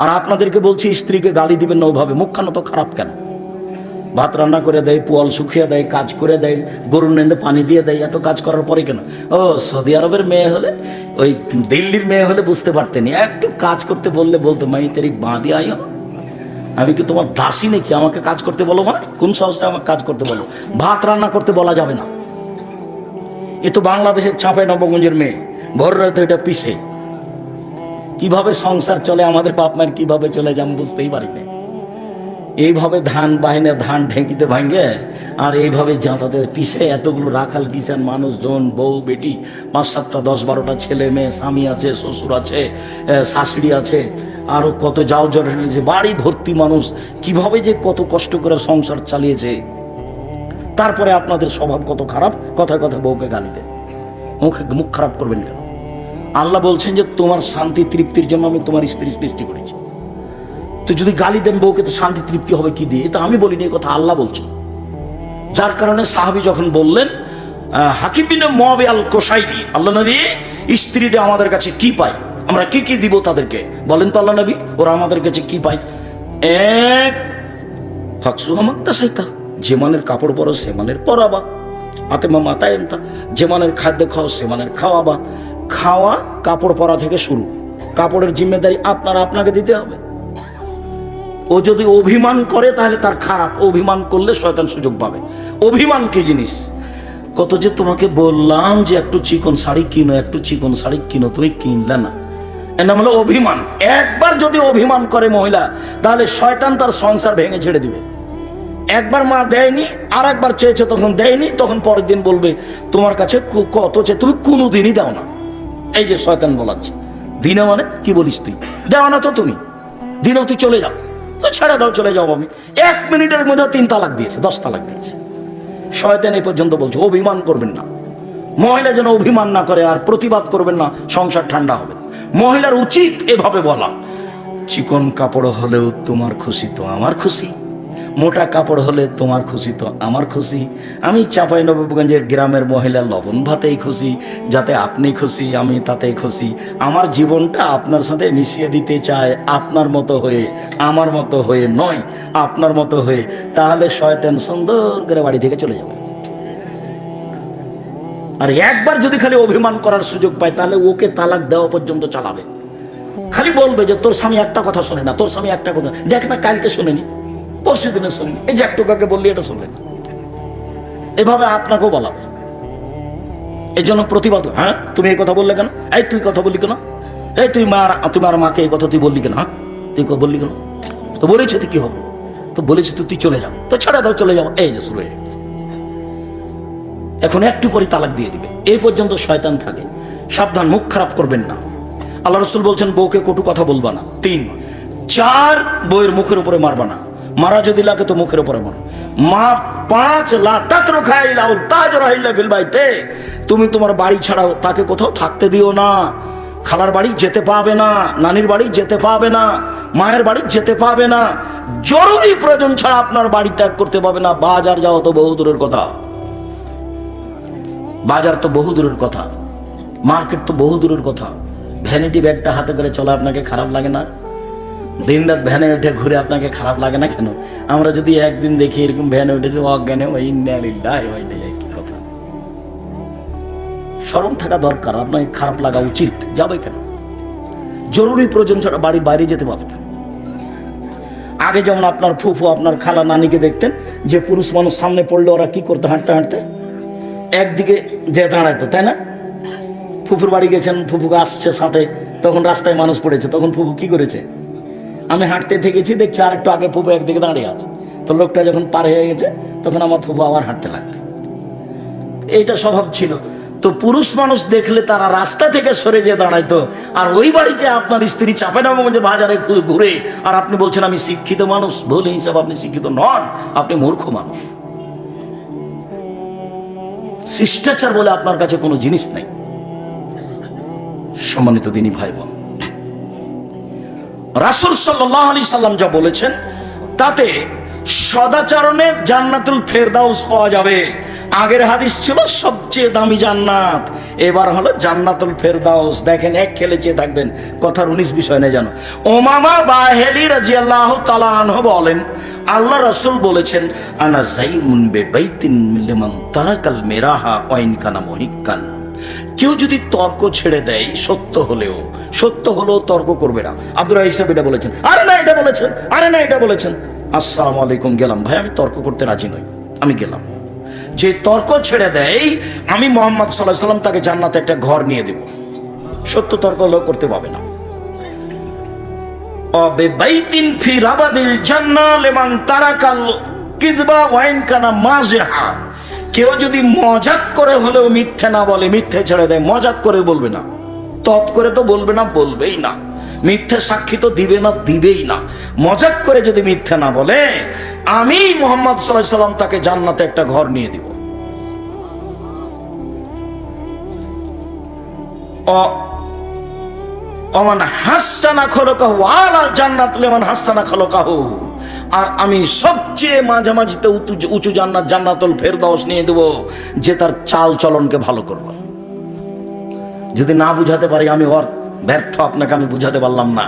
আর আপনাদেরকে বলছি স্ত্রীকে গালি দিবেন না ওভাবে। মুখখানা তো খারাপ কেন? ভাত রান্না করে দেয়, পোয়াল শুকিয়ে দেয়, কাজ করে দেয়, গরুর নেন্দে পানি দিয়ে দেয়, এত কাজ করার পরে কেন? ও সৌদি আরবের মেয়ে হলে, ওই দিল্লির মেয়ে হলে বুঝতে পারতেন, একটু কাজ করতে বললে বলতো মাই তেরি বাঁধি আইও, আমি কি তোমার দাসী নাকি আমাকে কাজ করতে বলো? মানে কোন সাহসে আমাকে কাজ করতে বলো? ভাত রান্না করতে বলা যাবে না। এ তো বাংলাদেশের চাঁপাইনবাবগঞ্জের মেয়ে, ভোর রাতে এটা পিছে। কিভাবে সংসার চলে আমাদের বাপ মায়ের, কিভাবে চলে যায় আমি বুঝতেই পারি না। এইভাবে ধান বাহিনে ধান ঢেঁকিতে ভাঙ্গে, আর এইভাবে যাতাতে পিছে এতগুলো রাখাল কিষান মানুষজন, বউ বেটি, 5-7টা 10-12টা ছেলে মেয়ে, স্বামী আছে, শ্বশুর আছে, শাশুড়ি আছে, আরও কত যাও জড়ে বাড়ি ভর্তি মানুষ, কিভাবে যে কত কষ্ট করে সংসার চালিয়েছে। তারপরে আপনাদের স্বভাব কত খারাপ, কথায় কথায় বউকে গালি দেয়। মুখ খারাপ করবেন কেন? আল্লাহ বলছেন যে তোমার শান্তি তৃপ্তির জন্য আমি তোমার স্ত্রী সৃষ্টি করেছি। তো যদি গালি দেন বউকে, তো শান্তি তৃপ্তি হবে কি দিয়ে? এটা আমি বলিনি, এই কথা আল্লাহ বলছেন। যার কারণে সাহাবী যখন বললেন হাকিম বিন মুআবিয়া আল কোসাইরি, আল্লাহ নবী স্ত্রীরা আমাদের কাছে কি পায়, আমরা কি কি দিব তাদেরকে বলেন তো আল্লাহ নবী, ওরা আমাদের কাছে কি পায়? এক, ফাকসুহা মাক্তাসাইতা, যে মানের কাপড় পরো সে মানের পরাবা, আতেমা মাতায় এমতা, যে মানের খাদ্য খাও সে মানের খাওয়াবা। খাওয়া কাপড় পরা থেকে শুরু, কাপড়ের জিম্মেদারি আপনাকে দিতে হবে। ও যদি অভিমান করে তাহলে তার খারাপ, অভিমান করলে শয়তান সুযোগ পাবে। অভিমান কি জিনিস? কত যে তোমাকে বললাম যে একটু চিকন শাড়ি কিনো, একটু চিকন শাড়ি কিনো, তুমি কিনলে না, এর নাম হলো অভিমান। একবার যদি অভিমান করে মহিলা, তাহলে শয়তান তার সংসার ভেঙে ছেড়ে দিবে। একবার মা দেয়নি, আর একবার চেয়েছে তখন দেয়নি, তখন পরের দিন বলবে তোমার কাছে কত চেয়ে তুমি কোনোদিনই দাও না। এই যে শয়তান বলাচ্ছে, দিনে মানে কি বলিস তুই, দাও না তো তুমি, দিনেও তুই চলে যাও, তো ছেড়ে দাও, চলে যাও। আমি 1 মিনিটের মধ্যে 3 তালাক দিয়েছে, 10 তালাক দিয়েছে। শয়তান এই পর্যন্ত বলছে অভিমান করবেন না। মহিলা যেন অভিমান না করে, আর প্রতিবাদ করবেন না, সংসার ঠান্ডা হবে। মহিলার উচিত এভাবে বলা, চিকন কাপড় হলেও তোমার খুশি তো আমার খুশি, মোটা কাপড় হলে তোমার খুশি তো আমার খুশি। আমি চাঁপাইনবাবগঞ্জের গ্রামের মহিলা লবণ ভাতেই খুশি, যাতে আপনি খুশি আমি তাতেই খুশি। আমার জীবনটা আপনার সাথে মিশিয়ে দিতে চায়, আপনার মতো হয়ে, আমার মতো হয়ে নয়, আপনার মতো হয়ে। তাহলে শয়তান সুন্দর করে বাড়ি থেকে চলে যাবে। আর একবার যদি খালি অভিমান করার সুযোগ পায়, তাহলে ওকে তালাক দেওয়া পর্যন্ত চালাবে। খালি বলবে যে তোর স্বামী একটা কথা শোনে না, তোর স্বামী একটা কথা, দেখ না কালকে শোনেনি, পরশু দিনে শুনিনি, এই যে একটু কাকে বললি এটা শুনলেন, এভাবে আপনাকেও বলাবে। এই জন্য প্রতিবাদ, হ্যাঁ তুমি এই কথা বললে কেন, এই তুই কথা বললি কেন, এই তোমার মাকে এই কথা তুই বললি কেন, হ্যাঁ তুই বললি কেন, তো বলেছে তুই কি হবে, তো বলেছে তো তুই চলে যাও, তো ছেড়ে দাও চলে যাও। এই যে শুরু হয়ে গেছে। এখন একটু পরে তালাক দিয়ে দিবে, এই পর্যন্ত শয়তান থাকে। সাবধান, মুখ খারাপ করবেন না। আল্লাহ রাসূল বলছেন বউকে কটু কথা বলবা না। 3, 4 বউয়ের মুখের উপরে মারবা না, মারা যদি লাগে তো মুখের উপরে মারো। 5 লা তাতরুকা ইলা তাজরা ইল্লা ফিল বাইতে, তুমি তোমার বাড়ি ছাড়াও তাকে কোথাও থাকতে দিও না। খালার বাড়ি যেতে পাবে না, নানির বাড়ি যেতে পাবে না, মায়ের বাড়ি যেতে পাবে না, জরুরি প্রয়োজন ছাড়া আপনার বাড়ি ত্যাগ করতে পাবে না। বাজার যাও তো বহু দূরের কথা, বাজার তো বহু দূরের কথা, মার্কেট তো বহু দূরের কথা। ভ্যানিটি ব্যাগটা হাতে করে চলা আপনাকে খারাপ লাগে না? দিনরাত ভ্যানে উঠে ঘুরে আপনাকে খারাপ লাগে না কেন? আমরা যদি একদিন দেখি এরকম ভ্যানে উঠেছে অজ্ঞানে, কি কথা, শরম থাকা দরকার, আপনাকে খারাপ লাগা উচিত। যাবে কেন? জরুরি প্রয়োজন ছাড়া বাড়ির বাইরে যেতে পারবে না। আগে যেমন আপনার ফুফু আপনার খালা নানিকে দেখতেন যে পুরুষ মানুষ সামনে পড়লে ওরা কি করতে, হাঁটতে হাঁটতে একদিকে যে দাঁড়াইতো, তাই না? ফুফুর বাড়ি গেছেন, ফুফুকে আসছে সাথে, তখন রাস্তায় মানুষ পড়েছে, তখন ফুফু কি করেছে? আমি হাঁটতে থেকেছি, দেখছি আর একটু আগে ফুফু একদিকে দাঁড়িয়ে আছে, তো লোকটা যখন পার হয়ে গেছে তখন আমার ফুফু আবার হাঁটতে লাগলো। এইটা স্বভাব ছিল। তো পুরুষ মানুষ দেখলে তারা রাস্তা থেকে সরে যেয়ে দাঁড়াইতো। আর ওই বাড়িতে আপনার স্ত্রী চাঁপাইনবাবগঞ্জে বাজারে ঘুরে, আর আপনি বলছেন আমি শিক্ষিত মানুষ। ভুল হিসাব, আপনি শিক্ষিত নন, আপনি মূর্খ মানুষ। শিষ্টাচার বলে আপনার কাছে কোনো জিনিস নেই। সম্মানিত দিনী ভাই বোন, রাসূল সাল্লাল্লাহু আলাইহি সাল্লাম যা বলেছেন তাতে সদাচরণে জান্নাতুল ফেরদাউস পাওয়া যাবে, আগের হাদিস ছিল সবচেয়ে দামি জান্নাত, এবার হলো জান্নাতুল ফেরদাউস। দেখেন এক খেলে চেয়ে থাকবেন, কথার 19 বিষয় নেই জানো। উমামা বাহেলি রাদিয়াল্লাহু তাআলা আনহু বলেন, আল্লাহ রাসূল বলেছেন, আনা যাইমুন বিবাইতিন লিমান তারাকাল মিরাহা ওয়া ইন কানা মুহিক্কান। কেউ যদি তর্ক ছেড়ে দেয়, সত্য হলেও তর্ক করবে না। আব্দুর রাহিম সাহেব এটা বলেছেন, আরে না এটা বলেছেন, আরে না এটা বলেছেন, আসসালামু আলাইকুম, গেলাম ভাই, আমি তর্ক করতে রাজি নই, আমি গেলাম। যে তর্ক ছেড়ে দেয়, আমি মুহাম্মদ সাল্লাল্লাহু আলাইহি ওয়াসাল্লাম তাকে জান্নাতে একটা ঘর নিয়ে দেব। সত্য তর্ক হলেও করতে পাবে না। অবিবাইতিন ফি রাবাদিল জান্নাহ লিমান তারাকাল কিযবা ওয়া ইন কানা মাযহা। কেউ যদি মজাক করে হলেও মিথ্যে না বলে, মিথ্যে ছেড়ে দেয়, মজাক করে বলবে না, তৎ করে তো বলবে না, বলবেই না, মিথ্যে সাক্ষী তো দিবে না, দিবেই না। মজাক করে যদি মিথ্যে না বলে, আমি মুহাম্মদ সাল্লাল্লাহু আলাইহি ওয়াসাল্লাম তাকে জান্নাতে একটা ঘর নিয়ে দিব। ওমান হাসানা খলকাহু আলাল জান্নাত লিমান হাসানা খলকাহু। আর আমি সবচেয়ে মাঝামাঝিতে উঁচু জান্নাত, জান্নাতুল ফেরদাউস নিয়ে দেব, যে তার চাল চলনকে ভালো করবে। যদি না বুঝাতে পারি, আমি ব্যর্থ, আপনাকে আমি বুঝাতে পারলাম না।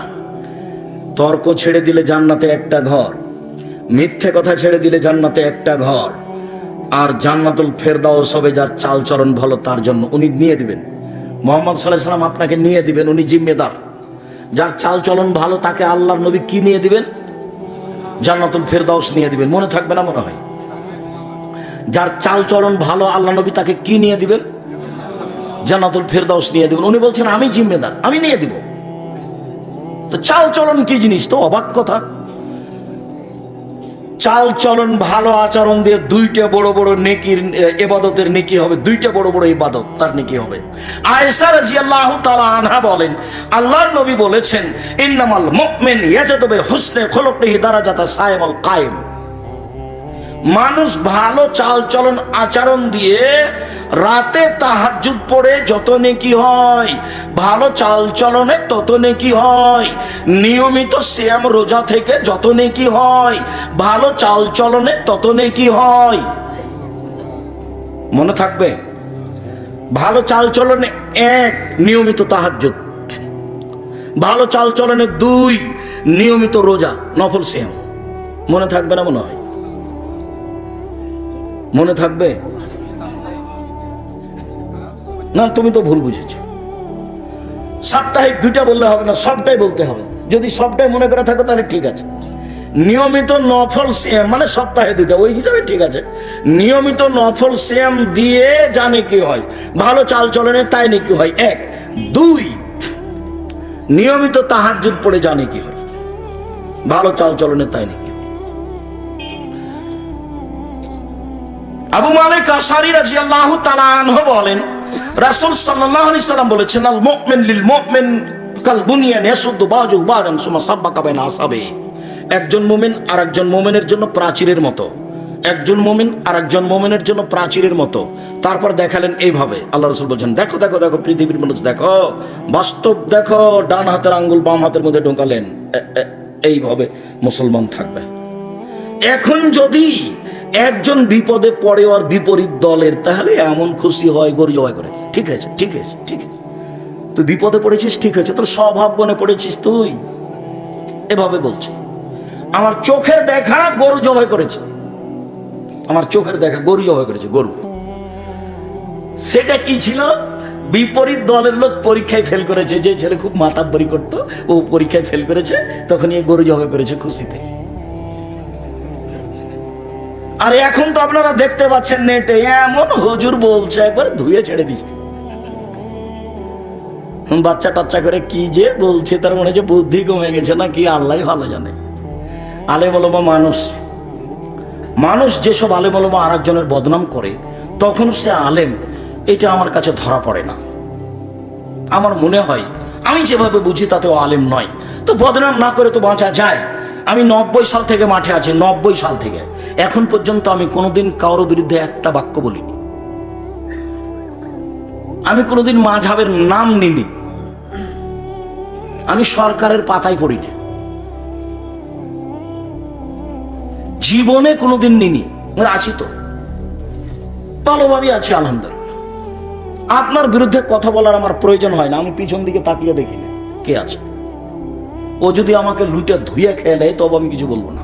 তর্ক ছেড়ে দিলে জান্নাতে একটা ঘর, মিথ্যে কথা ছেড়ে দিলে জান্নাতে একটা ঘর, আর জান্নাতুল ফেরদাউস হবে যার চাল চলন ভালো, তার জন্য উনি নিয়ে দিবেন। মুহাম্মদ সাল্লাল্লাহু আলাইহি ওয়াসাল্লাম আপনাকে নিয়ে দিবেন, উনি জিম্মেদার। যার চাল চলন ভালো তাকে আল্লাহর নবী কি নিয়ে দিবেন? জান্নাতুল ফেরদাউস নিয়ে দিবেন। মনে থাকবে না মনে হয়? যার চাল চলন ভালো, আল্লাহ নবী তাকে কি নিয়ে দিবেন? জান্নাতুল ফেরদাউস নিয়ে দিবেন। উনি বলছেন আমি জিম্মেদার, আমি নিয়ে দিব। তো চাল চলন কি জিনিস? তো অবাক কথা। চাল চলন ভালো আচরণ দিয়ে দুইটা বড় বড় নেকির, ইবাদতের নেকি হবে, দুইটা বড় বড় ইবাদত তার নেকি হবে। আয়েশা রাদিয়াল্লাহু তাআলা আনহা বলেন, আল্লাহর নবী বলেছেন, ইন্নামাল মুমিন ইয়াজাদু বিহুসনি খুলুকিহি দারাজাতা সাইমুল কায়েম। মানুষ ভালো চাল চলন আচরণ দিয়ে রাতে তাহাজ্জুদ পড়ে যত নেকি হয়, ভালো চাল চলনে তত নেকি হয়। নিয়মিত সিয়াম রোজা থেকে যত নেকি হয়, ভালো চাল চলনে তত নেকি হয়। মনে থাকবে? ভালো চাল চলনে 1, নিয়মিত তাহাজ্জুদ। ভালো চাল চলনে 2, নিয়মিত রোজা, নফল সিয়াম। মনে থাকবে না মনে হয়? মনে থাকবে না? তুমি তো ভুল বুঝেছো। সাপ্তাহিক 2টা বললে হবে না, সবটাই বলতে হবে। যদি সবটাই মনে করে থাকো তাহলে ঠিক আছে। নিয়মিত নফল সিয়াম মানে সপ্তাহে 2টা, ওই হিসাবে ঠিক আছে। নিয়মিত নফল সিয়াম দিয়ে জানে কি হয়, ভালো চাল চলনে তাই নাকি হয় 1। 2, নিয়মিত তাহাজ্জুদ পড়ে জানে কি হয়, ভালো চাল চলনে তাই নাকি। আবু মালিক আশআরী রাদিয়াল্লাহু তাআলা আনহু বলেন, রাসূল সাল্লাল্লাহু আলাইহি সাল্লাম বলেছেন, আল মুমিন লিল মুমিন কাল বুনিয়ান ইয়াসুদ্দু বাযুহু বাযান সুম্মা সাব্বাকা বাইনা আসহাবিহি। একজন মুমিন আরেকজন মুমিনের জন্য প্রাচীরের মতো, একজন মুমিন আরেকজন মুমিনের জন্য প্রাচীরের মতো। তারপর দেখালেন এইভাবে, আল্লাহ রাসূল বলেছেন, দেখো দেখো দেখো পৃথিবীর মানুষ দেখো, বাস্তব দেখো। ডান হাতের আঙ্গুল বাম হাতের মধ্যে ঢোকালেন, এইভাবে মুসলমান থাকবে। এখন যদি একজন বিপদে পড়ে আর বিপরীত দলের, তাহলে এমন খুশি হয়, গরু জবাই করে, ঠিক আছে ঠিক আছে ঠিক আছে, তুই বিপদে পড়েছিস, ঠিক আছে, তোর স্বভাব বনে পড়েছিস তুই, এভাবে বলছে। আমার চোখের দেখা গরু জবাই করেছে, আমার চোখের দেখা গরু জবাই করেছে, গরু। সেটা কি ছিল? বিপরীত দলের লোক পরীক্ষায় ফেল করেছে, যে ছেলে খুব মাতাব্বরি করতো ও পরীক্ষায় ফেল করেছে, তখন এই গরু জবাই করেছে খুশিতে। আর এখন তো আপনারা দেখতে পাচ্ছেন নেটে, এমন হুজুর বলছে, একবার ধুয়ে ছেড়ে দিছে, বাচ্চা টাচ্চা করে কি যে বলছে, তার মনে হচ্ছে বুদ্ধি কমে গেছে না কি, আল্লাহ ভালো জানে। আলেম ওলামা মানুষ যেসব আলেম ওলামা আর একজনের বদনাম করে, তখন সে আলেম, এটা আমার কাছে ধরা পড়ে না। আমার মনে হয় আমি যেভাবে বুঝি তাতেও আলেম নয়। তো বদনাম না করে তো বাঁচা যায়। আমি 90 সাল থেকে মাঠে আছি, 90 সাল থেকে এখন পর্যন্ত আমি কোনোদিন কারোর বিরুদ্ধে একটা বাক্য বলিনি। আমি কোনোদিন মাযহাবের নাম নিনি। আমি সরকারের পাতায় পড়িনি, জীবনে কোনোদিন নিনি। আছি তো ভালোভাবে আছি আলহামদুলিল্লাহ। আপনার বিরুদ্ধে কথা বলার আমার প্রয়োজন হয় না, আমি পিছন দিকে তাকিয়ে দেখি না কে আছে। ও যদি আমাকে লুটে ধুয়ে খেয়ে নেয় তবে আমি কিছু বলবো না,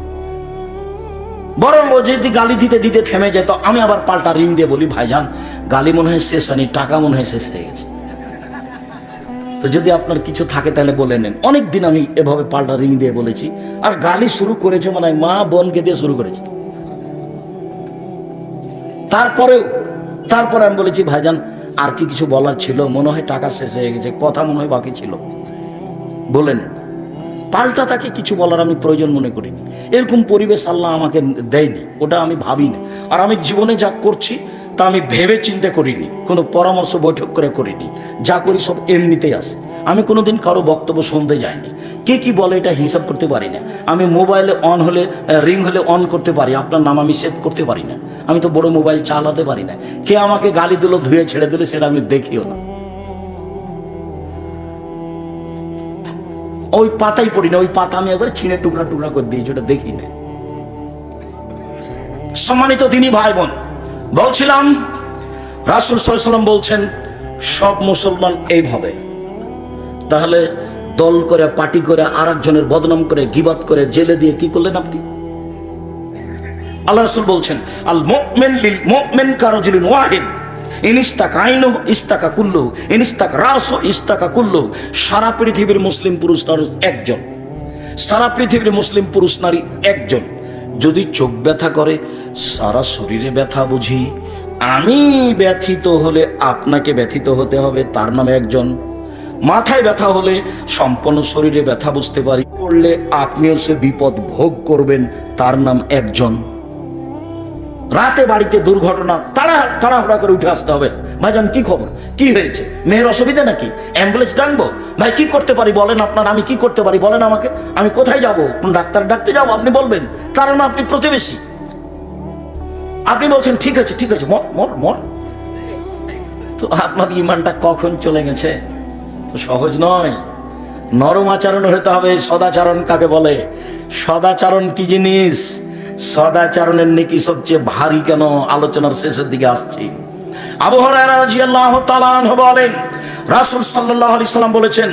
বরং ও যদি গালি দিতে দিতে থেমে যায় তো আমি আবার পাল্টা রিং দিয়ে বলি, ভাইজান গালি মনে হয় শেষ হয়নি, টাকা মনে হয় শেষ হয়ে গেছে। তো যদি আপনার কিছু থাকে তাহলে বলে নেন। অনেকদিন আমি এভাবে পাল্টা রিং দিয়ে বলেছি, আর গালি শুরু করেছে মানে মা বোনকে দিয়ে শুরু করেছি। তারপরে আমি বলেছি, ভাইজান আর কি কিছু বলার ছিল, মনে হয় টাকা শেষ হয়ে গেছে, কথা মনে হয় বাকি ছিল, বলে নেন। পাল্টা তাকে কিছু বলার আমি প্রয়োজন মনে করিনি। এরকম পরিবেশ আল্লাহ আমাকে দেয়নি, ওটা আমি ভাবিনি। আর আমি জীবনে যা করছি তা আমি ভেবে চিন্তে করিনি, কোনো পরামর্শ বৈঠক করে করিনি। যা করি সব এমনিতেই আসে। আমি কোনোদিন কারো বক্তব্য শুনতে যাইনি, কে কি বলে এটা হিসাব করতে পারি না। আমি মোবাইলে অন হলে রিং হলে অন করতে পারি, আপনার নাম আমি সেভ করতে পারি না। আমি তো বড় মোবাইল চালাতে পারি না। কে আমাকে গালি দিল, ধুয়ে ছেড়ে দিল, সেটা আমি দেখিও না। ওই পাতাই পড়ি না, ওই পাতা আমি একবার ছিঁড়ে টুকরা টুকরা করে দিয়েছি, ওটা দেখি না। সম্মানিত দিনী ভাই বোন, বলছিলাম রাসূল সাল্লাল্লাহু আলাইহি ওয়াসাল্লাম বলছেন সব মুসলমান এইভাবে। তাহলে দল করে পার্টি করে আর একজনের বদনাম করে গিবাত করে জেলে দিয়ে কি করলেন আপনি? আল্লাহ রাসূল বলছেন আল মুমিন লিল মুমিন কারাজুলিন ওয়াহিদ ইনিস্তাকা আইনু ইস্তাকা কুল্লু ইনিস্তাকা রাসু ইস্তাকা কুল্লু। সারা পৃথিবীর মুসলিম পুরুষ নারী একজন, সারা পৃথিবীর মুসলিম পুরুষ নারী একজন। যদি চোখ ব্যথা করে সারা শরীরে ব্যথা বুঝি, আমি ব্যথিত হলে আপনাকে ব্যথিত হতে হবে, তার নামে একজন। মাথায় ব্যথা হলে সম্পূর্ণ শরীরে ব্যথা বুঝতে পারি, পড়লে আপনিও সে বিপদ ভোগ করবেন, তার নাম একজন। রাতে বাড়িতে দুর্ঘটনা, তাড়াহুড়া করে উঠে আসতে হবে। ভাইজান কি খবর, কি হয়েছে, মেয়ের অসুবিধা নাকি, অ্যাম্বুলেন্স ডাকবো? ভাই কি করতে পারি বলেন, আপনার আমি কি করতে পারি বলেন আমাকে, আমি কোথায় যাব, কোন ডাক্তার ডাকতে যাবো আপনি বলবেন, কারণ আপনি প্রতিবেশী। আপনি বলছেন ঠিক আছে ঠিক আছে, মর মর মর। তো আপনার ইমানটা কখন চলে গেছে? তো সহজ নয়, নরম আচরণ হতে হবে। সদাচরণ কাকে বলে? সদাচরণ কি জিনিস? সদাচরণের নেকি সবচেয়ে ভারী কেন? আলোচনার শেষের দিকে আসছি। আবু হুরায়রা রাদিয়াল্লাহু তাআলা আনহু বলেন রাসূল সাল্লাল্লাহু আলাইহি সাল্লাম বলেছেন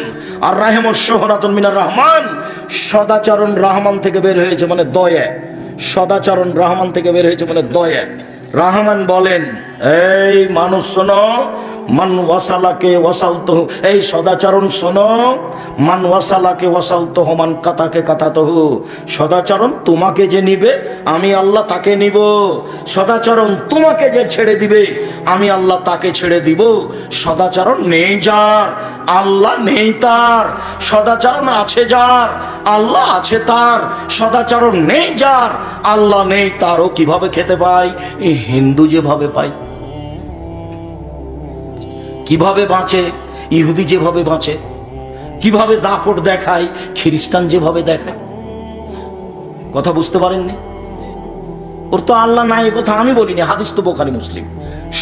আর রাহিমুশ শুহরাতুন মিনার রহমান, সদাচরণ রহমান থেকে বের হয়েছে মানে দয়া। সদাচরণ রহমান থেকে বের হয়েছে মানে দয়া। রহমান বলেন এই মানুষ শোনো, মান ওয়াসালাকে ওয়াসালতুহু, এই সদাচরণ শোনো, মান ওয়াসালাকে ওয়াসালতুহু মান কাতাকে কাতাতুহু। সদাচরণ তোমাকে যে নিবে আমি আল্লাহ তাকে নিব, সদাচরণ তোমাকে যে ছেড়ে দিবে আমি আল্লাহ তাকে ছেড়ে দিব। সদাচরণ নেই যার, আল্লাহ নেই তার। সদাচরণ আছে যার, আল্লাহ আছে তার। সদাচরণ নেই যার, আল্লাহ নেই তারও কিভাবে খেতে পায়? এই হিন্দু যেভাবে পায়, কিভাবে বাঁচে, ইহুদি যেভাবে বাঁচে, কিভাবে দাপট দেখায়, খ্রিস্টান যেভাবে দেখায়। কথা বুঝতে পারেননি? ওর তো আল্লাহ নাই, কথা আমি বলিনি, হাদিস তো বোখারি মুসলিম,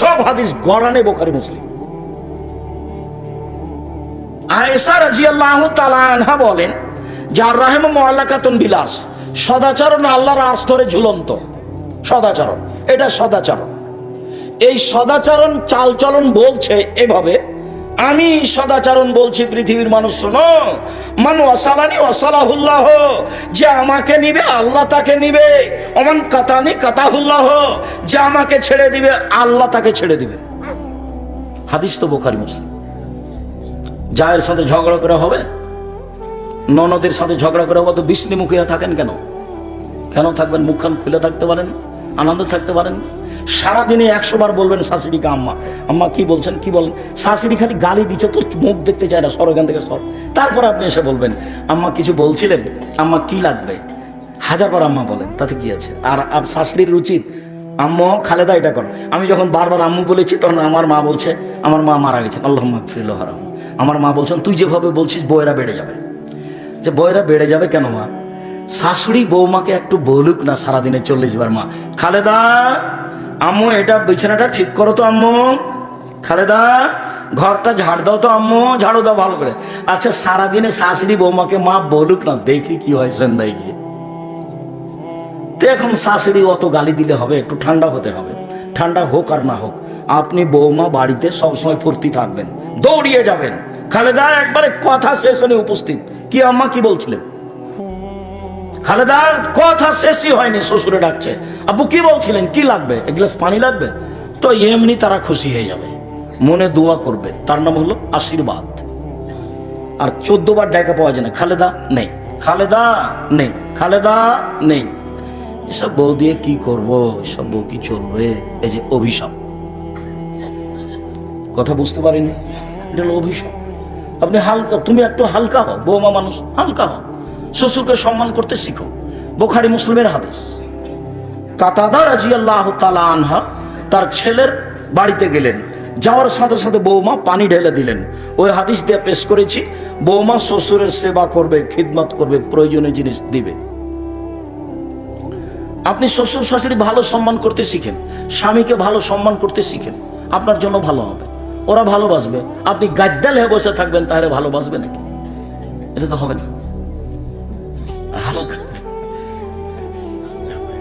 সব হাদিস গড়ানে বোখারি মুসলিম। আয়েশা রাদিয়াল্লাহু তাআলা আনহা বলেন যার রাহিমু মুআল্লাকাতুন বিলাস, সদাচরণ আল্লাহর আরশ ধরে ঝুলন্ত। সদাচরণ, এটা সদাচরণ। এই সদাচরণ চালচলন বলছে এভাবে, আমি সদাচরণ বলছি পৃথিবীর মানুষ শোনো, মান ওয়াসালানি ওয়াসালাহুল্লাহ, যে আমাকে নিবে আল্লাহ তাকে নিবে। ওমান কাতানি কাতাহুল্লাহ, যে আমাকে ছেড়ে দিবে আল্লাহ তাকে ছেড়ে দিবে। হাদিস তো বুখারী মুসলিম। জায়ের সাথে ঝগড়া করে হবে, ননদের সাথে ঝগড়া করে হবে, তো বিষ্ণু মুখিয়া থাকেন কেন? কেন থাকবেন? মুখখান খুলে থাকতে পারেন, আনন্দে থাকতে পারেন। সারাদিনে 100 বার বলবেন শাশুড়িকে আম্মা, আম্মা কি বলছেন কি বলেন। শাশুড়ি খালি গালি দিচ্ছে, তোর মুখ দেখতে চায় না, সর এখান থেকে সর। তারপর আপনি এসে বলবেন আম্মা কিছু বলছিলেন, আম্মা কি লাগবে, 1000 বার আম্মা বলেন, তাতে কি আছে? আর শাশুড়ির উচিত আম্মু খালেদা এটা কর। আমি যখন বারবার আম্মু বলেছি তখন আমার মা বলছে, আমার মা মারা গেছেন, আল্লাহুম্মা মাগফির লাহু। আমার মা বলছেন তুই যেভাবে বলছিস বউয়েরা বেড়ে যাবে। যে বউয়েরা বেড়ে যাবে কেন মা? শাশুড়ি বৌমাকে একটু বলুক না সারাদিনে 40 বার, মা খালেদা আম্মু এটা বিছানাটা ঠিক করো তো, আম্মু খালেদা ঘরটা ঝাড় দাও তো, আম্মু ঝাড়ু দাও ভালো করে। আচ্ছা সারাদিনে শাশুড়ি বৌমাকে মা বলুক না, দেখি কি হয় সন্ধ্যায় গিয়ে। তো এখন শাশুড়ি অত গালি দিলে হবে? একটু ঠান্ডা হতে হবে। ঠান্ডা হোক আর না হোক, আপনি বৌমা বাড়িতে সবসময় ফুর্তি থাকবেন, দৌড়িয়ে যাবেন। খালেদা একবারে কথা শেষ হলে উপস্থিত। কি আম্মা কি বলছিলেন? খালেদা কথা শেষই হয়নি, শ্বশুরে ডাকছে, আব্বু কি বলছিলেন, কি লাগবে, এক গ্লাস পানি লাগবে? তো এমনি তারা খুশি হয়ে যাবে, মনে দোয়া করবে, তার নাম হলো আশীর্বাদ। আর 14 বার ডাকা পাওয়া যায় না, খালেদা নেই, খালেদা নেই, খালেদা নেই। এসব বউ দিয়ে কি করব, এসব বউ কি চলবে? এই যে অভিশাপ, কথা বুঝতে পারিনি, এটা হলো অভিশাপ। আপনি হালকা, তুমি একটু হালকা হও, বৌমা মানুষ, হালকা হও, শ্বশুরকে সম্মান করতে শিখো। বুখারী মুসলিমের হাদিস, কাতাদা রাদিয়াল্লাহু তাআলা আনহা তার ছেলের বাড়িতে গেলেন, যাওয়ার সাথে সাথে বৌমা পানি ঢেলে দিলেন। ওই হাদিস দিয়ে পেশ করেছি, বৌমা শ্বশুরের সেবা করবে, খিদমত করবে, প্রয়োজনীয় জিনিস দিবে। আপনি শ্বশুর শাশুড়ি ভালো সম্মান করতে শিখেন, স্বামীকে ভালো সম্মান করতে শিখেন, আপনার জন্য ভালো হবে, ওরা ভালোবাসবে। আপনি গাদ্দাল হয়ে বসে থাকবেন, তাহলে ভালোবাসবে নাকি? এটা তো হবে না।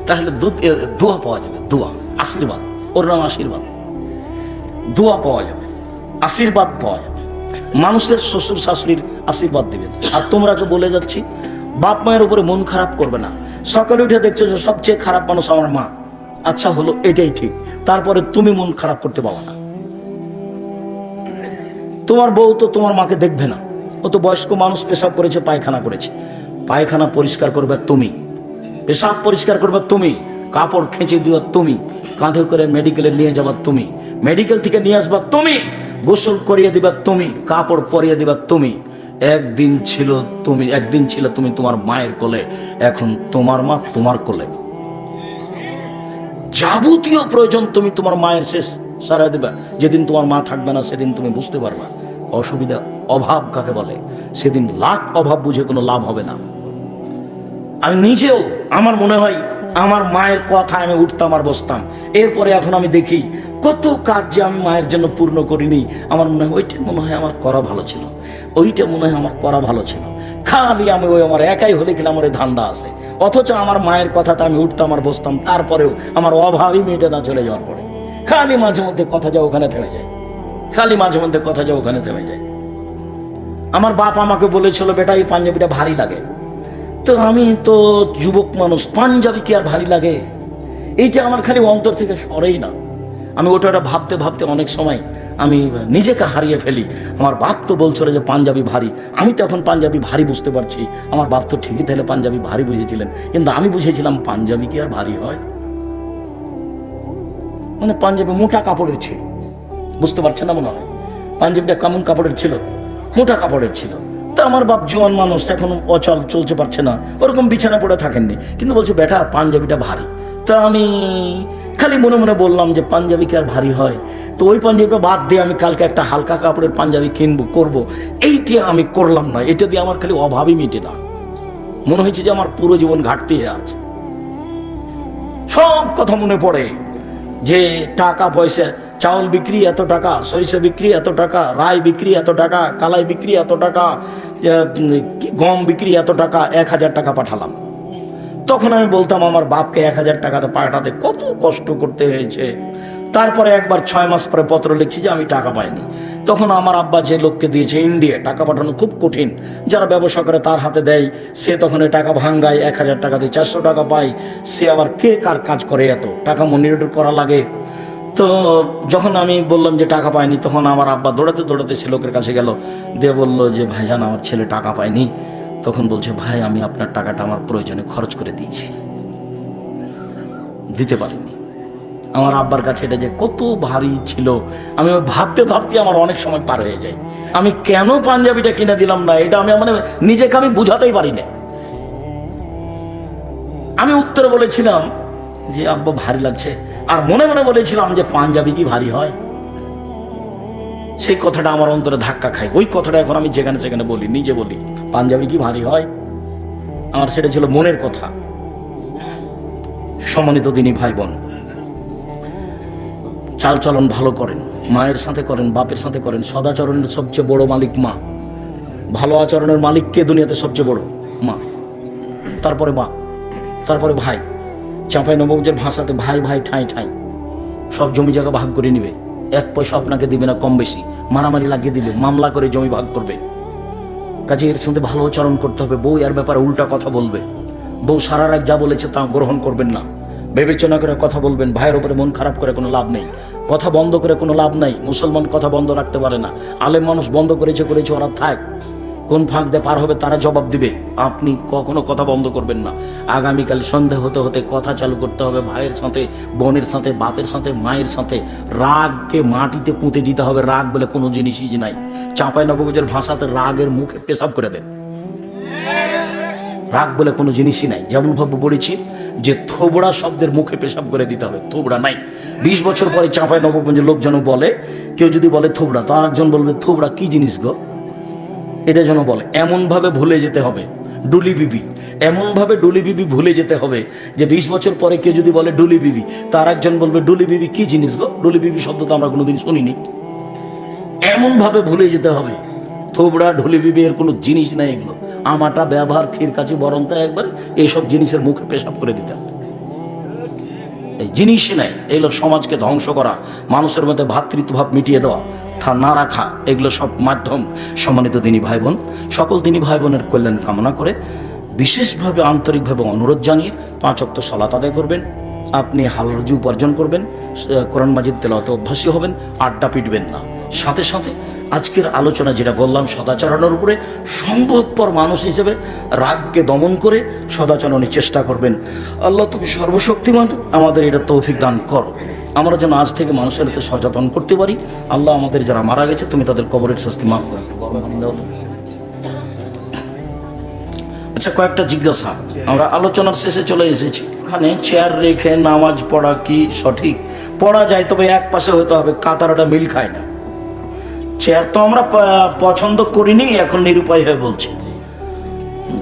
তাহলে দোয়া পাওয়া যাবে, দোয়া, আশীর্বাদ, ওর নাম আশীর্বাদ। দোয়া পাওয়া যাবে, আশীর্বাদ পাওয়া যাবে, মানুষের শ্বশুর শাশুড়ির আশীর্বাদ দিবেন। আর তোমরাকে বলে যাচ্ছি, বাপ মায়ের উপরে মন খারাপ করবে না। সকালে উঠে দেখছো যে সবচেয়ে খারাপ মানুষ আমার মা, আচ্ছা হলো, এটাই ঠিক, তারপরে তুমি মন খারাপ করতে পারো না। তোমার বউ তো তোমার মাকে দেখবে না, ও তো বয়স্ক মানুষ, পেশাব করেছে, পায়খানা করেছে, পায়খানা পরিষ্কার করবে তুমি, পেশাব পরিষ্কার করবে তুমি, কাপড় খেঁচে দিও তুমি, কাঁধে করে মেডিকেলে নিয়ে যাবা তুমি, মেডিকেল থেকে নিয়ে আসবা তুমি, গোসল করিয়ে দিবা তুমি, কাপড় পরিয়ে দিবা তুমি। একদিন ছিল তুমি তোমার মায়ের কোলে, এখন তোমার মা তোমার কোলে। যাবতীয় প্রয়োজন তুমি তোমার মায়ের শেষ সারা দিবা। যেদিন তোমার মা থাকবে না, সেদিন তুমি বুঝতে পারবা অসুবিধা, অভাব কাকে বলে। সেদিন লাখ অভাব বুঝে কোনো লাভ হবে না। আমি নিজেও, আমার মনে হয় আমার মায়ের কথা আমি উঠতাম আর বসতাম, এরপরে এখন আমি দেখি কত কাজ যে আমি মায়ের জন্য পূর্ণ করিনি। আমার মনে হয় ওইটা মনে হয় আমার করা ভালো ছিল, ওইটা মনে হয় আমার করা ভালো ছিল। খালি আমি ওই আমার একাই হলে কিনা আমার ধান্দা আছে, অথচ আমার মায়ের কথাতে আমি উঠতাম আর বসতাম, তারপরেও আমার অভাবই মেয়েটা না চলে যাওয়ার পরে খালি মাঝে মধ্যে কথা যাও ওখানে থেমে যায়, খালি মাঝে মধ্যে কথা যাও ওখানে থেমে যায়। আমার বাপ আমাকে বলেছিল, বেটা এই পাঞ্জাবিটা ভারী লাগে। তো আমি তো যুবক মানুষ, পাঞ্জাবি কি আর ভারী লাগে? এইটা আমার খালি অন্তর থেকে সরেই না। আমি ওটা ভাবতে ভাবতে অনেক সময় আমি নিজেকে হারিয়ে ফেলি। আমার বাপ তো বলছিল যে পাঞ্জাবি ভারী, আমি তো এখন পাঞ্জাবি ভারী বুঝতে পারছি। আমার বাপ তো ঠিকই তাহলে পাঞ্জাবি ভারী বুঝেছিলেন, কিন্তু আমি বুঝেছিলাম পাঞ্জাবি কি আর ভারী হয়? মানে পাঞ্জাবি মোটা কাপড়ের ছিল, বুঝতে পারছেন না মনে হয়? পাঞ্জাবিটা কেমন কাপড়ের ছিল? মোটা কাপড়ের ছিল। তা আমার বাপ জোয়ান মানুষ, এখন অচল, চলতে পারছে না, ওরকম বিছানা পড়ে থাকেননি, কিন্তু বলছে বেটা পাঞ্জাবিটা ভারী। তা আমি খালি মনে মনে বললাম যে পাঞ্জাবি কি আর ভারী হয়? তো ওই পাঞ্জাবিটা বাদ দিয়ে আমি কালকে একটা হালকা কাপড়ের পাঞ্জাবি কিনবো, করবো। এইটা আমি করলাম না, এটা দিয়ে আমার খালি অভাবই মিটে না, মনে হয়েছে যে আমার পুরো জীবন ঘাটতি হয়ে আছে। সব কথা মনে পড়ে যে টাকা পয়সা, চাউল বিক্রি এত টাকা, সরিষা বিক্রি এত টাকা, রাই বিক্রি এত টাকা, কালাই বিক্রি এত টাকা, গম বিক্রি এত টাকা, 1000 টাকা পাঠালাম। তখন আমি বলতাম আমার বাপকে 1000 টাকাতে পাঠাতে কত কষ্ট করতে হয়েছে। তারপরে একবার 6 মাস পরে পত্র লিখছি যে আমি টাকা পাইনি। তখন আমার আব্বা যে লোককে দিয়েছে ইন্ডিয়া, টাকা পাঠানো খুব কঠিন, যারা ব্যবসা করে তার হাতে দেয়, সে তখন এই টাকা ভাঙ্গায়, 1000 টাকা দিয়ে 400 টাকা পায়। সে আবার কে কার কাজ করে, এত টাকা মনিটর করা লাগে। তো যখন আমি বললাম যে টাকা পাইনি, তখন আমার আব্বা দৌড়াতে দৌড়াতে সে লোকের কাছে গেল, দিয়ে বললো যে ভাইজান আমার ছেলে টাকা পায়নি। তখন বলছে ভাই আমি আপনার টাকাটা আমার প্রয়োজনে খরচ করে দিয়েছি, দিতে পারিনি। আমার আব্বার কাছে এটা যে কত ভারী ছিল, আমি ভাবতে ভাবতে আমার অনেক সময় পার হয়ে যায়। আমি কেন পাঞ্জাবিটা কিনে দিলাম না, এটা আমি মানে নিজেকে আমি বুঝাতেই পারি না। আমি উত্তরে বলেছিলাম যে আব্বা ভারী লাগছে, আর মনে মনে বলেছিলাম যে পাঞ্জাবি কি ভারী হয়? সেই কথাটা আমার অন্তরে ধাক্কা খায়। ওই কথাটা এখন আমি যেখানে সেখানে বলি, নিজে বলি, পাঞ্জাবি কি ভারী হয়? আমার সেটা ছিল মনের কথা। সম্মানিত দিনী ভাই বোন, চালচলন ভালো করেন, মায়ের সাথে করেন, বাপের সাথে করেন। সদাচরণের সবচেয়ে বড় মালিক মা। ভালো আচরণের মালিক কে দুনিয়াতে সবচেয়ে বড়? মা। তারপরে মা, তারপরে ভাই। চাঁপাইনবাবগঞ্জের ভাষাতে ভাই ভাই ঠাঁই ঠাঁই। সব জমি জায়গা ভাগ করে নিবে, 1 পয়সা আপনাকে দিবে না, কম বেশি মারামারি লাগিয়ে দিবে, মামলা করে জমি ভাগ করবে। কাজে এর সাথে ভালো আচরণ করতে হবে। বউ এর ব্যাপারে উল্টা কথা বলবে, বউ সারা রাত যা বলেছে তা গ্রহণ করবেন না, বিবেচনা করে কথা বলবেন। ভাইয়ের উপরে মন খারাপ করে কোনো লাভ নেই, কথা বন্ধ করে কোনো লাভ নাই। মুসলমান কথা বন্ধ রাখতে পারে না, আলেম মানুষ বন্ধ করেছে, ওরা থাক, কোন ফাঁক দিয়ে পার হবে তারা জবাব দিবে। আপনি কখনো কথা বন্ধ করবেন না। আগামীকাল সন্ধ্যা হতে হতে কথা চালু করতে হবে, ভাইয়ের সাথে, বোনের সাথে, বাপের সাথে, মায়ের সাথে। রাগকে মাটিতে পুঁতে দিতে হবে। রাগ বলে কোনো জিনিসই নাই। চাঁপাইনবাবগঞ্জের ভাষাতে রাগের মুখে পেশাব করে দেন। রাগ বলে কোনো জিনিসই নাই। যেমন ভাবে বলেছি যে থোবড়া শব্দের মুখে পেশাব করে দিতে হবে, থোবড়া নাই। 20 বছর পরে চাঁপাইনবাবগঞ্জের লোকজন বলে, কেউ যদি বলে থোবড়া, তো আরেকজন বলবে থোবড়া কি জিনিস গো, এটা যেন বলে। এমনভাবে ভুলে যেতে হবে ডুলি বিবি, এমনভাবে ডুলি বিবি ভুলে যেতে হবে যে 20 বছর পরে কেউ যদি বলে ডুলি বিবি, তার একজন বলবে ডুলি বিবি কি জিনিস গো, ডুলি বিবি শব্দ তো আমরা কোনোদিন শুনিনি। এমনভাবে ভুলে যেতে হবে। থোবড়া, ঢুলি বিবি এর কোনো জিনিস নাই এগুলো। আমাটা ব্যবহার ক্ষীর কাছে বরন্ত একবার এইসব জিনিসের মুখে পেশাব করে দিতে হবে। এই জিনিসই নাই। এগুলো সমাজকে ধ্বংস করা, মানুষের মধ্যে ভ্রাতৃত্বভাব মিটিয়ে দেওয়া, না রাখা, এগুলো সব মাধ্যম। সম্মানিত দিনী ভাই বোন, সকল দিনী ভাই বোনের কল্যাণ কামনা করে বিশেষভাবে আন্তরিকভাবে অনুরোধ জানিয়ে 5 ওয়াক্ত সালাত আদায় করবেন। আপনি হালাল রুজি উপার্জন করবেন, কোরআন মাজিদ তেলাওয়াতে অভ্যাসী হবেন, আড্ডা পিটবেন না। সাথে সাথে আজকের আলোচনা যেটা বললাম সদাচরণের উপরে, সম্ভবপর মানুষ হিসেবে রাগকে দমন করে সদাচরণের চেষ্টা করবেন। আল্লাহ তুমি সর্বশক্তিমান, আমাদের এটা তৌফিক দান করো। আমরা যেন আজ থেকে মানুষের হাতে সচেতন করতে পারি। আল্লাহ আমাদের যারা মারা গেছে তুমি তাদের কবরের শাস্তি মাফ করো। আচ্ছা, কয়েকটা জিজ্ঞাসা। আমরা আলোচনার শেষে চলে এসেছি। ওখানে চেয়ার রেখে নামাজ পড়া কি সঠিক? পড়া যায়, তবে এক পাশে হতে হবে, কাতারটা মিল খায় না। চেয়ার তো আমরা পছন্দ করিনি, এখন নিরুপায় হয়ে বলছি।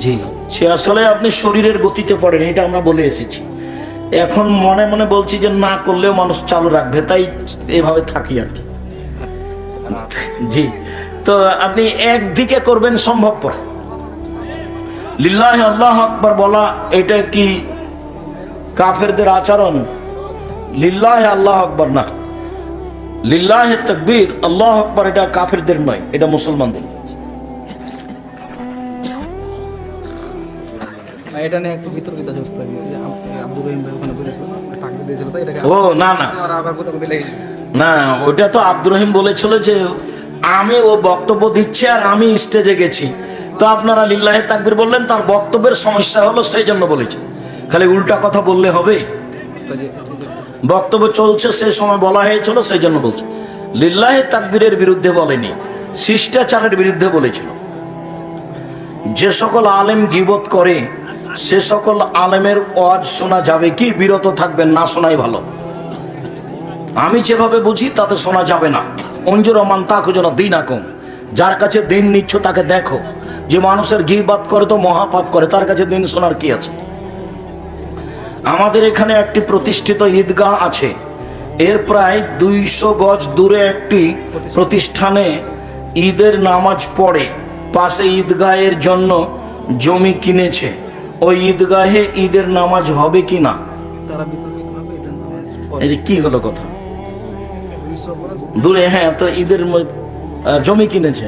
জি, সে আসলে আপনি শরীরের গতিতে পড়েন, এটা আমরা বলে এসেছি। এখন মনে মনে বলছি যে না করলেও মানুষ চালু রাখবে, তাই এভাবে থাকি আর কি। জি, তো আপনি একদিকে করবেন সম্ভবপর। লিল্লাহি আল্লাহু আকবার বলা এটা কি কাফেরদের আচরণ? লিল্লাহি আল্লাহু আকবার না, লিল্লাহি তাকবীর আল্লাহু আকবার এটা কাফেরদের নয়, এটা মুসলমানদের। এটা নিয়ে একটু বিতর্কিত অবস্থা, যে আব্দুর রহিম ভাই ওখানে বলেছিল টাকা দিয়েছিল, তো এটাকে ও না না আবার কোথাও লেগে না, ওইটা তো আব্দুর রহিম বলেছিল যে আমি ও বক্তব্য দিচ্ছে আর আমি স্টেজে গেছি, তো আপনারা লিল্লাহি তাকবীর বললেন, তার বক্তব্যের সমস্যা হলো সেই জন্য বলেছে। খালি উল্টা কথা বললে হবে? বক্তব্য চলছে, সে সময় বলা হয়েছিল, সেই জন্য বলছে। লিল্লাহি তাকবীরের বিরুদ্ধে বলেনি, শিষ্টাচারের বিরুদ্ধে বলেছিল। যে সকল আলেম গীবত করে সে সকল আলেমের ওয়াজ শোনা যাবে কি? বিরত থাকবেন, না শোনাই ভালো। আমি যেভাবে বুঝি তাতে শোনা যাবে না। অঞ্জুর রহমান তা খুঁজো না দিন আকম, যার কাছে দিন নিচ্ছ তাকে দেখো। যে মানুষের গীবত করে তো মহাপাপ করে, তার কাছে দিন শোনার কি আছে? আমাদের এখানে একটি প্রতিষ্ঠিত ঈদগাহ আছে, এর প্রায় 200 গজ দূরে একটি প্রতিষ্ঠানে ঈদের নামাজ পড়ে, পাশে ঈদগাহের জন্য জমি কিনেছে। ওই ঈদগাহে ঈদের নামাজ হবে কি না? এটা কি হলো কথা? দূরে, হ্যাঁ, তো ঈদের জমি কিনেছে,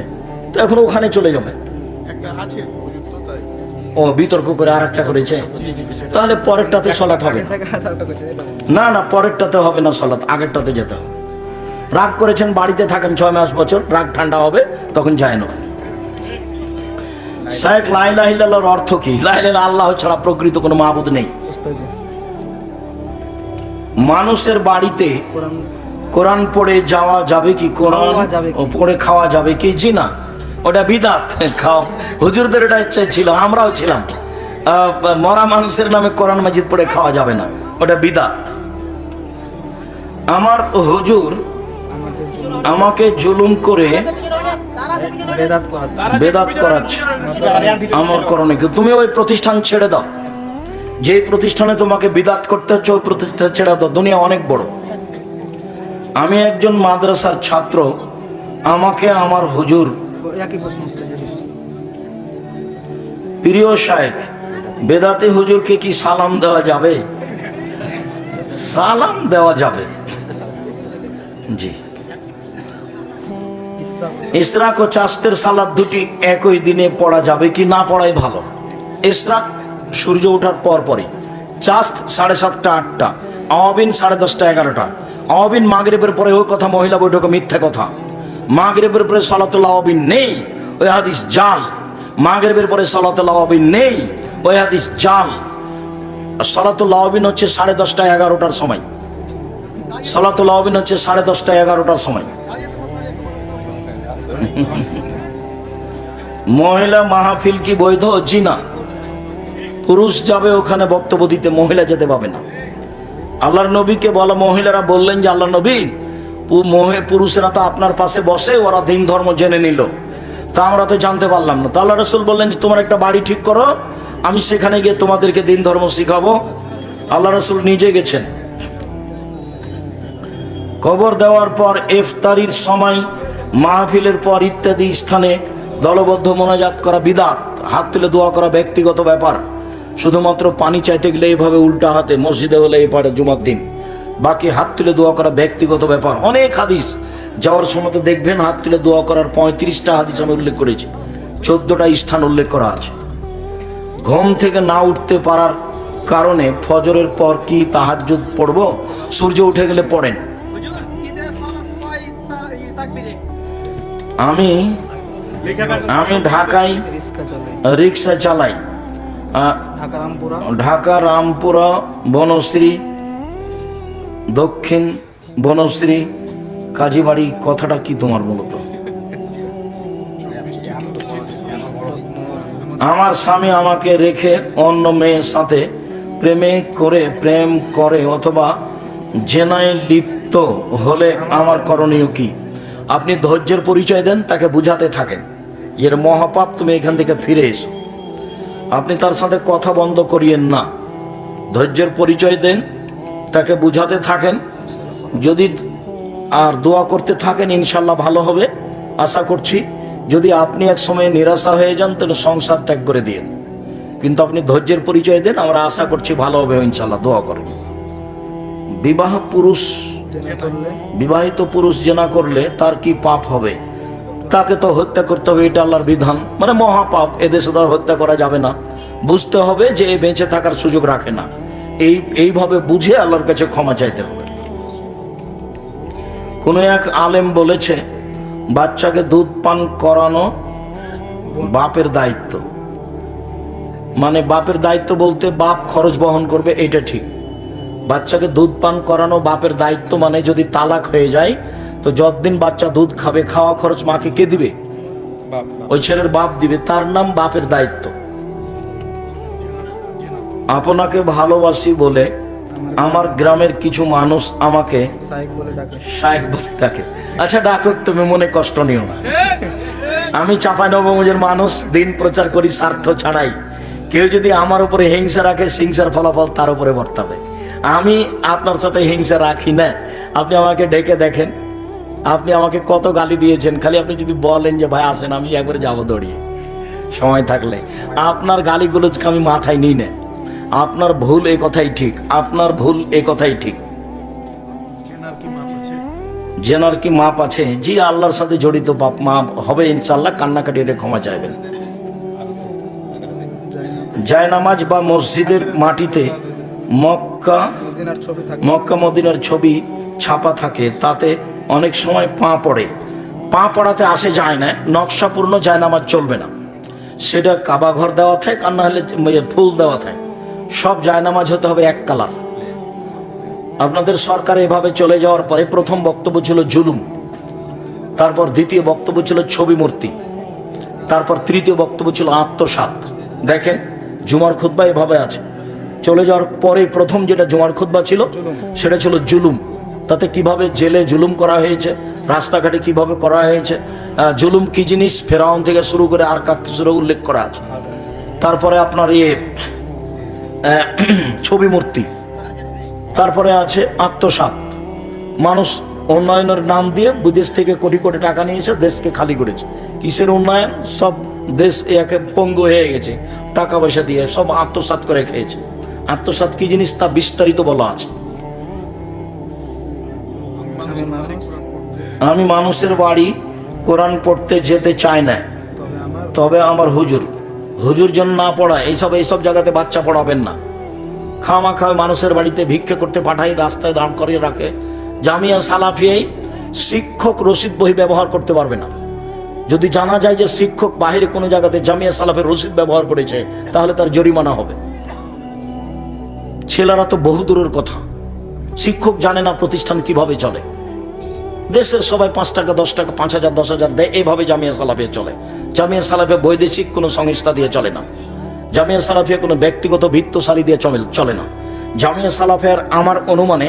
তো এখন ওখানে চলে যাবে। ও বিতর্ক করে আর একটা করেছে, তাহলে পরেরটাতে সলাৎ হবে না। না, পরেরটাতে হবে না সলাৎ, আগেরটাতে যেতে হবে। রাগ করেছেন, বাড়িতে থাকেন 6 মাস বছর, রাগ ঠান্ডা হবে তখন যায় না। শায়েখ লা ইলাহা ইল্লাল্লাহর অর্থ কি? লা ইলাহা ইল্লাল্লাহ, আল্লাহ ছাড়া প্রকৃত কোনো মাবুদ নেই। মানুষের বাড়িতে কোরআন পড়ে যাওয়া যাবে কি? কোরআন পড়ে খাওয়া যাবে কি? জি না, ওটা বিদাত। খাও, হুজুরদের এটা ইচ্ছা ছিল, আমরাও ছিলাম। মরা মানুষের নামে কোরআন মাজিদ পড়ে খাওয়া যাবে না, ওটা বিদাত। আমার হুজুর আমাকে জুলুম করে বেদাত করাচ্ছে, আমার করণে কি? তুমি ওই প্রতিষ্ঠান ছেড়ে দাও, যে প্রতিষ্ঠানে তোমাকে বিদাত করতে হচ্ছে ওই প্রতিষ্ঠান ছেড়ে দাও। দুনিয়া অনেক বড়। আমি একজন মাদ্রাসার ছাত্র, আমাকে আমার হুজুর, প্রিয় শায়েখ, বেদাতে হুজুরকে কি সালাম দেওয়া যাবে? সালাম দেওয়া যাবে, জি। ইসরাক ইশরাক ও চাস্তের সালাত দুটি একই দিনে পড়া যাবে কি না পড়াই ভালো? ইশরাক সূর্য ওঠার পর পরই, চাস্ত 7:30 8টা, আওয়াবিন 10:30 11টা। আওয়াবিন মাগরিবের পরে, ওই কথা মহিলা বৈঠকে মিথ্যা কথা। মাগরিবের পরে সালাতুল আওয়াবিন নেই, ওই হাদিস জাল। মাগরিবের পরে সালাতুল আওয়াবিন নেই, ওই হাদিস জাল। সালাতুল আওয়াবিন হচ্ছে 10:30 11টার সময়। সালাতুল আওয়াবিন হচ্ছে 10:30 11টার সময়। মহিলা মাহফিল কি বৈধ? জি না। পুরুষ যাবে ওখানে বক্তব্য দিতে, মহিলা যেতে পাবে না। আল্লাহর নবীকে বলা, মহিলারা বললেন যে আল্লাহ নবী, পুরুষেরা তো আপনার পাশে বসে, ওরা দিন ধর্ম জেনে নিল, তা আমরা তো জানতে পারলাম না। তা আল্লাহ রসুল বললেন যে তোমার একটা বাড়ি ঠিক করো, আমি সেখানে গিয়ে তোমাদেরকে দিন ধর্ম শিখাবো। আল্লাহ রসুল নিজে গেছেন। কবর দেওয়ার পর, ইফতারির সময়, মাহফিলের পর ইত্যাদি স্থানে দলবদ্ধ মোনাজাত করা বিদআত। হাত তুলে দোয়া করা ব্যক্তিগত ব্যাপার। শুধুমাত্র পানি চাইতে গেলে এইভাবে উল্টা হাতে, মসজিদে হলে এই পারে জুমার দিন। বাকি হাত তুলে দোয়া করা ব্যক্তিগত ব্যাপার। অনেক হাদিস, যাওয়ার সময় তো দেখবেন হাত তুলে দোয়া করার 35টা হাদিস আমি উল্লেখ করেছি, 14টা স্থান উল্লেখ করা আছে। ঘুম থেকে না উঠতে পারার কারণে ফজরের পর কি তাহাজ্জুদ পড়ব? সূর্য উঠে গেলে পড়েন। আমি ঢাকায় রিক্সা চালাই, রিক্সা চালাই। ঢাকা রামপুরা বনশ্রী, দক্ষিণ বনশ্রী, কাজীবাড়ি। কথাটা কি তোমার মূলত? আমার স্বামী আমাকে রেখে অন্য মেয়ের সাথে প্রেম করে অথবা জেনায় লিপ্ত হলে আমার করণীয় কি? আপনি ধৈর্যের পরিচয় দেন, তাকে বুঝাতে থাকেন এর মহাপাপ, তুমি এখান থেকে ফিরে এসো। আপনি তার সাথে কথা বন্ধ করিয়েন না, ধৈর্যের পরিচয় দেন, তাকে বুঝাতে থাকেন। যদি আর দোয়া করতে থাকেন, ইনশাল্লাহ ভালো হবে আশা করছি। যদি আপনি এক সময় নিরাশা হয়ে যান, তাহলে সংসার ত্যাগ করে দিন, কিন্তু আপনি ধৈর্যের পরিচয় দেন, আমরা আশা করছি ভালো হবে ইনশাল্লাহ। দোয়া করেন। বিবাহিত পুরুষ জেনা করলে তার কি পাপ হবে? তাকে তো হত্যা করতে হবে, এটা আল্লাহর বিধান, মানে মহাপাপ। এদেশে তো হত্যা করা যাবে না। বুঝতে হবে যে এ বেঁচে থাকার সুযোগ রাখে না, এইভাবে বুঝে আল্লাহর কাছে ক্ষমা চাইতে হবে। কোন এক আলেম বলেছে, বাচ্চাকে দুধ পান করানো বাপের দায়িত্ব। মানে বাপের দায়িত্ব বলতে বাপ খরচ বহন করবে, এটা ঠিক। বাচ্চাকে দুধ পান করানো বাপের দায়িত্ব, মানে যদি তালাক হয়ে যায় তো যতদিন বাচ্চা দুধ খাবে, খাওয়া খরচ মাকে কে দিবে? ওই ছেলের বাপ দিবে, তার নাম বাপের দায়িত্ব। আপনাকে ভালোবাসি বলে আমার গ্রামের কিছু মানুষ আমাকে শায়েখ বলে ডাকে। আচ্ছা ডাকুক, তুমি মনে কষ্ট নিও না। আমি চাঁপাইনবাবগঞ্জের মানুষ, দিন প্রচার করি স্বার্থ ছাড়াই। কেউ যদি আমার উপরে হিংসা রাখে, হিংসার ফলাফল তার উপরে বর্তাবে। আমি আপনার সাথে হিংসা রাখি না। আপনি আমাকে ডেকে দেখেন, আপনি আমাকে কত গালি দিয়েছেন। খালি আপনি যদি বলেন যে ভাই আসেন, আমি একবারে যাবো দৌড়িয়ে, সময় থাকলে। আপনার গালিগুলোকে আমি মাথায় নিই না। আপনার ভুল এ কথাই ঠিক, আপনার ভুল এ কথাই ঠিক। জেনার কি মাপ আছে? জি, আল্লাহর সাথে জড়িত পাপ মাপ হবে ইনশাল্লাহ। কান্নাকাটি রে ক্ষমা চাইবেন। জায়নামাজ বা মসজিদের মাটিতে মক্কা মদিনার ছবি ছাপা থাকে, তাতে অনেক সময় পা পড়ে। পা পড়াতে আসে যায় না, নকশাপূর্ণ জায়নামাজ চলবে না। সেটা কাবা ঘর দেওয়া থাকে, আর না হলে ফুল দেওয়া থাকে। সব জায়নামাজ হতে হবে এক কালার। আপনাদের সরকার এভাবে চলে যাওয়ার পরে প্রথম বক্তব্য ছিল জুলুম, তারপর দ্বিতীয় বক্তব্য ছিল ছবি মূর্তি, তারপর তৃতীয় বক্তব্য ছিল আত্মসাৎ। দেখেন জুমার খুতবা এভাবে আছে। চলে যাওয়ার পরে প্রথম যেটা জুমার খুতবা ছিল সেটা ছিল জুলুম। তাতে কিভাবে জেলে জুলুম করা হয়েছে, রাস্তাঘাটে কিভাবে করা হয়েছে, জুলুম কি জিনিস ফেরাউন থেকে শুরু করে আর কাক কিছুটা উল্লেখ করা আছে। তারপরে আপনার ছবি মূর্তি, তারপরে আছে আত্মসাৎ। মানুষ উন্নয়নের নাম দিয়ে বিদেশ থেকে কোটি কোটি টাকা নিয়েছে, দেশকে খালি করেছে। কিসের উন্নয়ন? সব দেশ একে পঙ্গু হয়ে গেছে, টাকা পয়সা দিয়ে সব আত্মসাৎ করে খেয়েছে। আত্মসাৎ কি জিনিস তা বিস্তারিত বলা আছে। আমি মানুষ, আমি মানুষের বাড়ি কোরআন পড়তে যেতে চাই না, তবে আমার হুজুর যেন না পড়ায়। এইসব জায়গাতে বাচ্চা পড়াবেন না। খামাখা মানুষের বাড়িতে ভিক্ষে করতে পাঠাই, রাস্তায় দাঁড় করিয়ে রাখে। জামিয়া সালাফিয়ায় শিক্ষক রসিদ বই ব্যবহার করতে পারবে না। যদি জানা যায় যে শিক্ষক বাইরে কোনো জায়গাতে জামিয়া সালাফের রসিদ ব্যবহার করেছে, তাহলে তার জরিমানা হবে। ছেলেরা তো বহু দূরের কথা, শিক্ষক জানে না প্রতিষ্ঠান কিভাবে চলে। দেশের সবাই 5 টাকা 10 টাকা 5,000 10,000 দেয়, এইভাবে জামিয়া সালাফিয়া চলে। জামিয়া সালাফিয়া বৈদেশিক কোনো সংস্থা দিয়ে চলে না। জামিয়া সালাফিয়া কোনো ব্যক্তিগত ভিত্তশালী দিয়ে চলে না। জামিয়া সালাফিয়ার আমার অনুমানে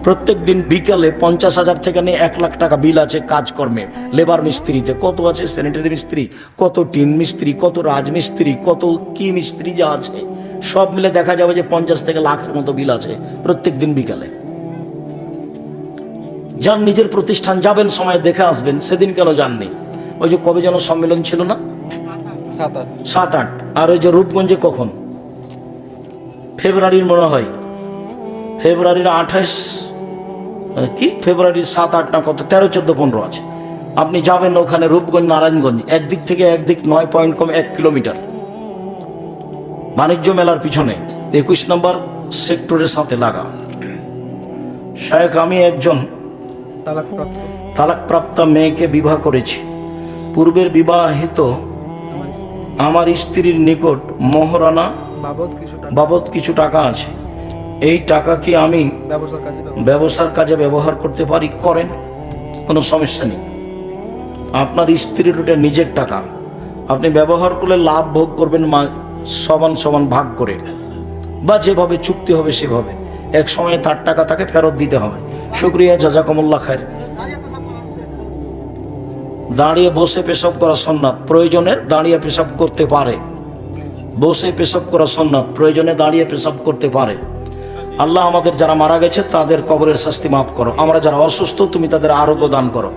প্রত্যেক দিন বিকালে 50,000 থেকে নিয়ে 1 লাখ টাকা বিল আছে কাজকর্মে, লেবার মিস্ত্রিতে। কত আছে স্যানিটারি মিস্ত্রি, কত টিন মিস্ত্রি, কত রাজমিস্ত্রি, কত কি মিস্ত্রি যা আছে, সব মিলে দেখা যাবে যে 50 থেকে লাখের মতো বিল আছে প্রত্যেক দিন বিকালে। যান, নিজের প্রতিষ্ঠান যাবেন, সময় দেখে আসবেন। সেদিন কেন যাননি? ওই যে কবে যেন সম্মেলন ছিল না, 7-8, আর ওই যে রূপগঞ্জে কখন? ফেব্রুয়ারির মনে হয়, ফেব্রুয়ারির 28 কি ফেব্রুয়ারির 7-8 না কত, 13 14 15 আছে। আপনি যাবেন ওখানে রূপগঞ্জ নারায়ণগঞ্জ, একদিক থেকে একদিক 9 পয়েন্ট কম 1 কিলোমিটার, বাণিজ্য মেলার পিছনে 21 নম্বর সেক্টরের সাথে লাগা। শেখ, আমি একজন তালাকপ্রাপ্ত মেয়েকে বিবাহ করেছি। পূর্বের বিবাহিত আমার স্ত্রীর নিকট মোহরানা বাবদ কিছু টাকা আছে। এই টাকা কি আমি ব্যবসার কাজে ব্যবহার করতে পারি? করেন, কোনো সমস্যা নেই। আপনার স্ত্রীর ওটা নিজের টাকা, আপনি ব্যবহার করলে লাভ ভোগ করবেন সমান সমান ভাগ করে, বা যেভাবে চুক্তি হবে সেভাবে। এক সময় তার টাকা তাকে ফেরত দিতে হবে। শুকরিয়া, জাযাকুমুল্লাহ খায়ের। দাঁড়িয়ে বসে পেশাব করা সুন্নাত, প্রয়োজনে দাঁড়িয়ে পেশাব করতে পারে। বসে পেশাব করা সুন্নাত, প্রয়োজনে দাঁড়িয়ে পেশাব করতে পারে। আল্লাহ আমাদের যারা মারা গেছে তাদের কবরের শাস্তি মাফ করো। আমরা যারা অসুস্থ, তুমি তাদের আরোগ্য দান করো।